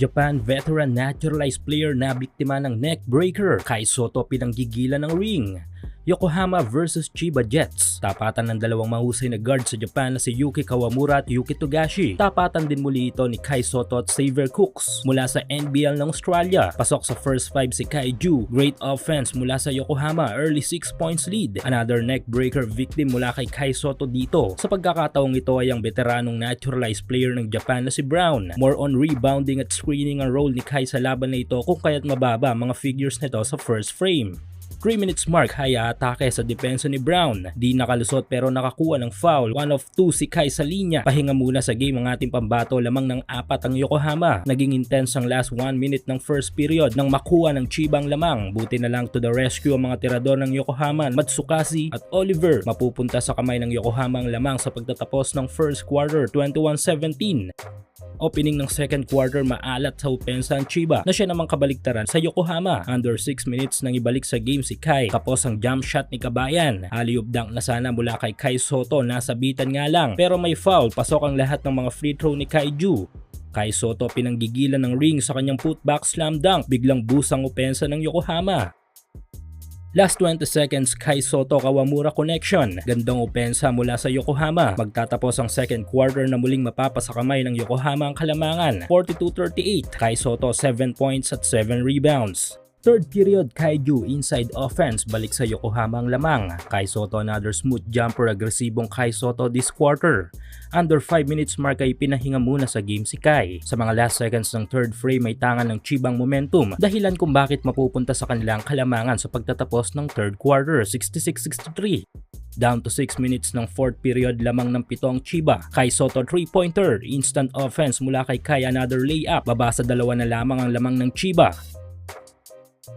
Japan veteran naturalized player na biktima ng neckbreaker. Kai Sotto pinanggigilan ng ring. Yokohama vs Chiba Jets. Tapatan ng dalawang mahusay na guard sa Japan na si Yuki Kawamura at Yuki Togashi. Tapatan din muli ito ni Kai Sotto at Xavier Cooks mula sa NBL ng Australia. Pasok sa first 5 si Kaiju. Great offense mula sa Yokohama, early 6 points lead. Another neckbreaker victim mula kay Kai Sotto dito. Sa pagkakataong ito ay ang veteranong naturalized player ng Japan na si Brown. More on rebounding at screening ang role ni Kai sa laban na ito kung kaya't mababa mga figures nito sa first frame. 3 minutes mark, haya atake sa depensa ni Brown. Di nakalusot pero nakakuha ng foul. 1 of 2 si Kai sa linya. Pahinga muna sa game ang ating pambato, lamang ng 4 ang Yokohama. Naging intense ang last 1 minute ng first period nang makuha ng Chiba ang lamang. Buti na lang to the rescue ang mga tirador ng Yokohama, Matsukasi at Oliver. Mapupunta sa kamay ng Yokohama ang lamang sa pagtatapos ng first quarter, 21-17. Opening ng second quarter, maalat sa opensa ang Chiba na siya namang kabaliktaran sa Yokohama. Under 6 minutes nang ibalik sa game si Kai. Tapos ang jump shot ni Kabayan. Alley-oop dunk na sana mula kay Kai Sotto, nasabitan nga lang. Pero may foul, pasok ang lahat ng mga free throw ni Kaiju. Kai Sotto pinanggigilan ng ring sa kanyang putback slam dunk. Biglang busang opensa ng Yokohama. Last 20 seconds, Kai Sotto Kawamura connection. Gandang opensa mula sa Yokohama. Magtatapos ang second quarter na muling mapapasakamay ng Yokohama ang kalamangan. 42-38. Kai Sotto 7 points at 7 rebounds. Third period, Kaiju inside offense, balik sa Yokohama ang lamang. Kai Sotto another smooth jumper, agresibong Kai Sotto this quarter. Under 5 minutes mark ay pinahinga muna sa game si Kai. Sa mga last seconds ng third frame ay tangan ng Chibang momentum, dahilan kung bakit mapupunta sa kanilang kalamangan sa pagtatapos ng third quarter, 66-63. Down to 6 minutes ng fourth period, lamang ng 7 ang Chiba. Kai Sotto 3-pointer, instant offense mula kay Kai, another layup. Baba sa 2 na lamang ang lamang ng Chiba.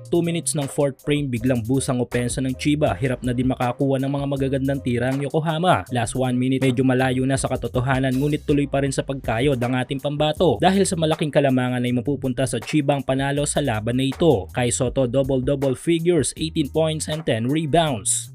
2 minutes ng fourth frame, biglang busang opensa ng Chiba. Hirap na din makakuha ng mga magagandang tira ang Yokohama. Last 1 minute, medyo malayo na sa katotohanan, ngunit tuloy pa rin sa pagkayod ang ating pambato. Dahil sa malaking kalamangan ay mapupunta sa Chiba ang panalo sa laban na ito. Kai Sotto double-double figures, 18 points and 10 rebounds.